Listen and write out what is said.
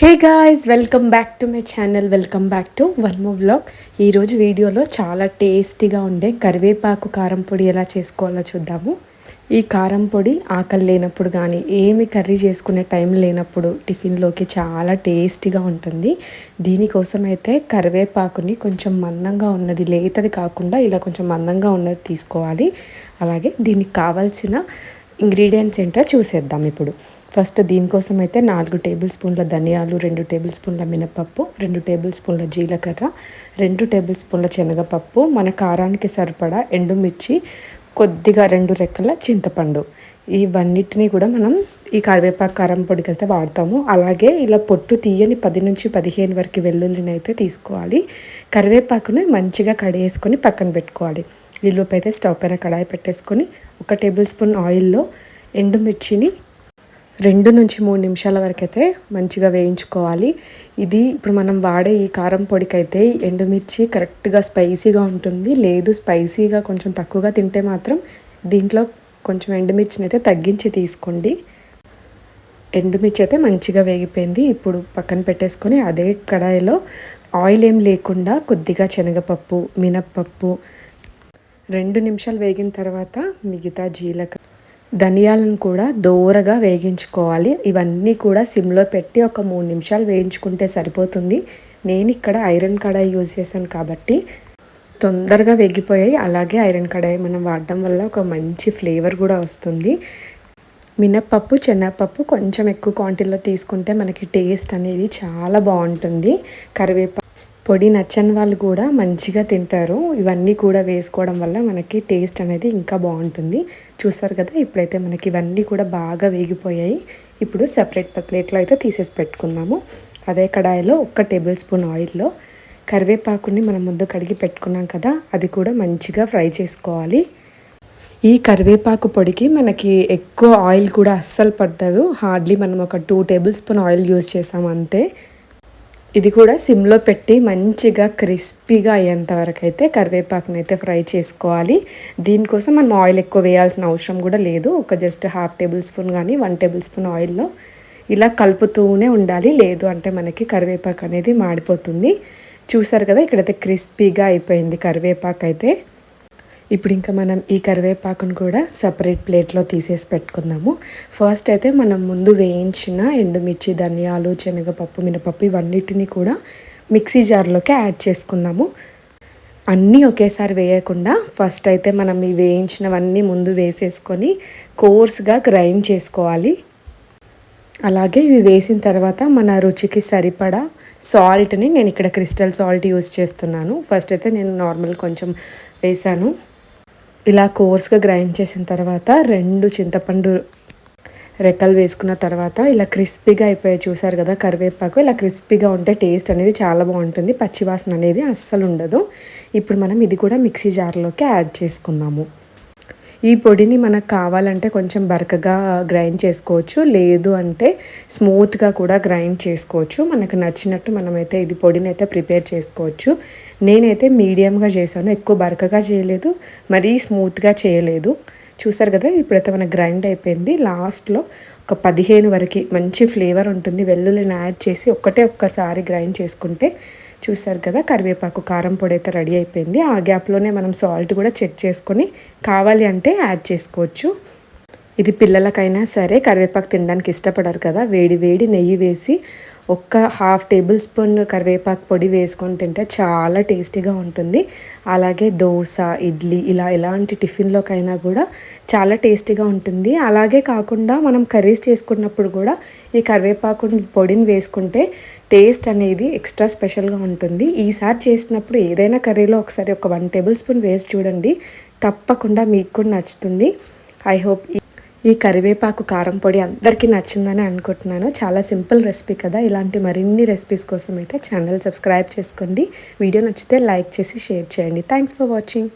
Hey guys, welcome back to my channel. Welcome back to one more vlog. ఈరోజు వీడియోలో చాలా టేస్టీగా ఉండే కరివేపాకు కారం పొడి ఎలా చేసుకోవాలో చూద్దాము. ఈ కారం పొడి ఆకలి లేనప్పుడు కానీ ఏమి కర్రీ చేసుకునే టైం లేనప్పుడు టిఫిన్లోకి చాలా టేస్టీగా ఉంటుంది. దీనికోసం అయితే కరివేపాకుని కొంచెం మందంగా ఉన్నది, లేతది కాకుండా ఇలా కొంచెం మందంగా ఉన్నది తీసుకోవాలి. అలాగే దీనికి కావాల్సిన ఇంగ్రీడియంట్స్ ఏంటో చూసేద్దాం ఇప్పుడు. ఫస్ట్ దీనికోసం అయితే 4 టేబుల్ స్పూన్ల ధనియాలు, 2 టేబుల్ స్పూన్ల మినపప్పు, 2 టేబుల్ స్పూన్ల జీలకర్ర, 2 టేబుల్ స్పూన్ల శనగపప్పు, మన కారానికి సరిపడా ఎండుమిర్చి, కొద్దిగా 2 రెక్కల చింతపండు. ఇవన్నిటిని కూడా మనం ఈ కరివేపాకు కారం పొడికి అయితే వాడతాము. అలాగే ఇలా పొట్టు తీయని 10 నుంచి 15 వరకు వెల్లుల్లిని అయితే తీసుకోవాలి. కరివేపాకుని మంచిగా కడిగేసుకొని పక్కన పెట్టుకోవాలి. ఈలోపు అయితే స్టవ్ పైన కడాయి పెట్టేసుకొని 1 టేబుల్ స్పూన్ ఆయిల్లో ఎండుమిర్చిని 2 నుంచి 3 నిమిషాల వరకు అయితే మంచిగా వేయించుకోవాలి. ఇది ఇప్పుడు మనం వాడే ఈ కారం పొడికైతే ఎండుమిర్చి కరెక్ట్గా స్పైసీగా ఉంటుంది. లేదు స్పైసీగా కొంచెం తక్కువగా తింటే మాత్రం దీంట్లో కొంచెం ఎండుమిర్చిని అయితే తగ్గించి తీసుకోండి. ఎండుమిర్చి అయితే మంచిగా వేగిపోయింది. ఇప్పుడు పక్కన పెట్టేసుకొని అదే కడాయిలో ఆయిల్ ఏం లేకుండా కొద్దిగా శనగపప్పు, మినప్పప్పు 2 నిమిషాలు వేగిన తర్వాత మిగతా జీలకర్ర, ధనియాలను కూడా దోరగా వేగించుకోవాలి. ఇవన్నీ కూడా సిమ్లో పెట్టి ఒక 3 నిమిషాలు వేయించుకుంటే సరిపోతుంది. నేను ఇక్కడ ఐరన్ కడాయి యూజ్ చేశాను కాబట్టి తొందరగా వేగిపోయాయి. అలాగే ఐరన్ కడాయి మనం వాడడం వల్ల ఒక మంచి ఫ్లేవర్ కూడా వస్తుంది. మినప్పప్పు, శనగపప్పు కొంచెం ఎక్కువ క్వాంటిటీలో తీసుకుంటే మనకి టేస్ట్ అనేది చాలా బాగుంటుంది. కరివేపాకు పొడి నచ్చని వాళ్ళు కూడా మంచిగా తింటారు. ఇవన్నీ కూడా వేసుకోవడం వల్ల మనకి టేస్ట్ అనేది ఇంకా బాగుంటుంది. చూస్తారు కదా, ఇప్పుడైతే మనకి ఇవన్నీ కూడా బాగా వేగిపోయాయి. ఇప్పుడు సెపరేట్ ప్లేట్లో అయితే తీసేసి పెట్టుకుందాము. అదే కడాయిలో 1 టేబుల్ స్పూన్ ఆయిల్లో కరివేపాకుని మనం ముందు కడిగి పెట్టుకున్నాం కదా, అది కూడా మంచిగా ఫ్రై చేసుకోవాలి. ఈ కరివేపాకు పొడికి మనకి ఎక్కువ ఆయిల్ కూడా అస్సలు పట్టదు. హార్డ్లీ మనం ఒక 2 టేబుల్ స్పూన్ ఆయిల్ యూజ్ చేసాం అంతే. ఇది కూడా సిమ్లో పెట్టి మంచిగా క్రిస్పీగా అయ్యేంత వరకు అయితే కరివేపాకుని అయితే ఫ్రై చేసుకోవాలి. దీనికోసం మనం ఆయిల్ ఎక్కువ వేయాల్సిన అవసరం కూడా లేదు. ఒక జస్ట్ 1/2 టేబుల్ స్పూన్ కానీ 1 టేబుల్ స్పూన్ ఆయిల్లో ఇలా కలుపుతూనే ఉండాలి. లేదు అంటే మనకి కరివేపాకు అనేది మాడిపోతుంది. చూసారు కదా, ఇక్కడైతే క్రిస్పీగా అయిపోయింది కరివేపాకు అయితే. ఇప్పుడు ఇంకా మనం ఈ కరివేపాకును కూడా సపరేట్ ప్లేట్లో తీసేసి పెట్టుకుందాము. ఫస్ట్ అయితే మనం ముందు వేయించిన ఎండుమిర్చి, ధనియాలు, శనగపప్పు, మినపప్పు ఇవన్నిటిని కూడా మిక్సీ జార్లోకి యాడ్ చేసుకుందాము. అన్నీ ఒకేసారి వేయకుండా ఫస్ట్ అయితే మనం ఈ వేయించినవన్నీ ముందు వేసేసుకొని కోర్స్గా గ్రైండ్ చేసుకోవాలి. అలాగే ఇవి వేసిన తర్వాత మన రుచికి సరిపడా సాల్ట్ని, నేను ఇక్కడ క్రిస్టల్ సాల్ట్ యూజ్ చేస్తున్నాను. ఫస్ట్ అయితే నేను నార్మల్ కొంచెం వేసాను. ఇలా కోర్స్గా గ్రైండ్ చేసిన తర్వాత 2 చింతపండు రెక్కలు వేసుకున్న తర్వాత ఇలా క్రిస్పీగా అయిపోయాయి. చూసారు కదా, కరివేపాకు ఇలా క్రిస్పీగా ఉంటే టేస్ట్ అనేది చాలా బాగుంటుంది. పచ్చివాసన అనేది అస్సలు ఉండదు. ఇప్పుడు మనం ఇది కూడా మిక్సీ జార్లోకి యాడ్ చేసుకుందాము. ఈ పొడిని మనకు కావాలంటే కొంచెం బరకగా గ్రైండ్ చేసుకోవచ్చు, లేదు అంటే స్మూత్గా కూడా గ్రైండ్ చేసుకోవచ్చు. మనకు నచ్చినట్టు మనమైతే ఇది పొడిని అయితే ప్రిపేర్ చేసుకోవచ్చు. నేనైతే మీడియంగా చేశాను, ఎక్కువ బరకగా చేయలేదు, మరీ స్మూత్గా చేయలేదు. చూసారు కదా, ఇప్పుడైతే మనకు గ్రైండ్ అయిపోయింది. లాస్ట్లో ఒక 15 వరకు మంచి ఫ్లేవర్ ఉంటుంది. వెల్లుల్లిని యాడ్ చేసి ఒక్కసారి గ్రైండ్ చేసుకుంటే చూసారు కదా, కరివేపాకు కారం పొడి అయితే రెడీ అయిపోయింది. ఆ గ్యాప్లోనే మనం సాల్ట్ కూడా చెక్ చేసుకొని కావాలి అంటే యాడ్ చేసుకోవచ్చు. ఇది పిల్లలకైనా సరే కరివేపాకు తినడానికి ఇష్టపడరు కదా, వేడి వేడి నెయ్యి వేసి 1/2 టేబుల్ స్పూన్ కరివేపాకు పొడి వేసుకొని తింటే చాలా టేస్టీగా ఉంటుంది. అలాగే దోశ, ఇడ్లీ ఇలా ఎలాంటి టిఫిన్లోకైనా కూడా చాలా టేస్టీగా ఉంటుంది. అలాగే కాకుండా మనం కర్రీస్ చేసుకున్నప్పుడు కూడా ఈ కరివేపాకు పొడిని వేసుకుంటే టేస్ట్ అనేది ఎక్స్ట్రా స్పెషల్గా ఉంటుంది. ఈసారి చేసినప్పుడు ఏదైనా కర్రీలో ఒకసారి ఒక 1 టేబుల్ స్పూన్ వేసి చూడండి, తప్పకుండా మీకు కూడా నచ్చుతుంది. ఐ హోప్ ఈ కరివేపాకు కారం పొడి అందరికీ నచ్చిందని అనుకుంటున్నాను. చాలా సింపుల్ రెసిపీ కదా. ఇలాంటి మరిన్ని రెసిపీస్ కోసం అయితే ఛానల్ సబ్స్క్రైబ్ చేసుకోండి. వీడియో నచ్చితే లైక్ చేసి షేర్ చేయండి. Thanks for watching.